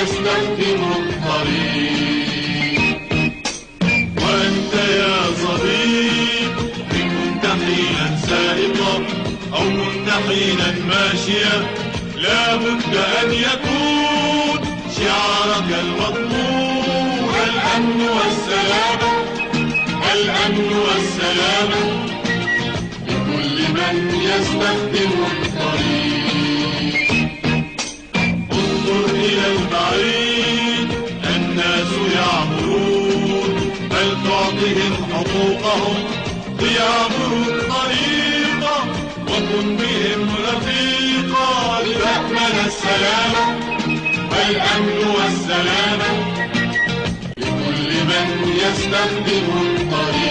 يستخدم الطريق. وأنت يا صديق إن كنت حينا سائقا أو كنت حينا ماشيا، لا بد أن يكون شعارك المطلوب الأمن والسلامة، الأمن والسلامة لكل من يستخدم الطريق. انظر إلى البعيد، الناس يعبرون، بل تعطهم حقوقهم ليعبروا الطريق، وكن بهم رفيقا لتأمن السلامة، الأمن والسلامة لكل من يستخدم الطريق.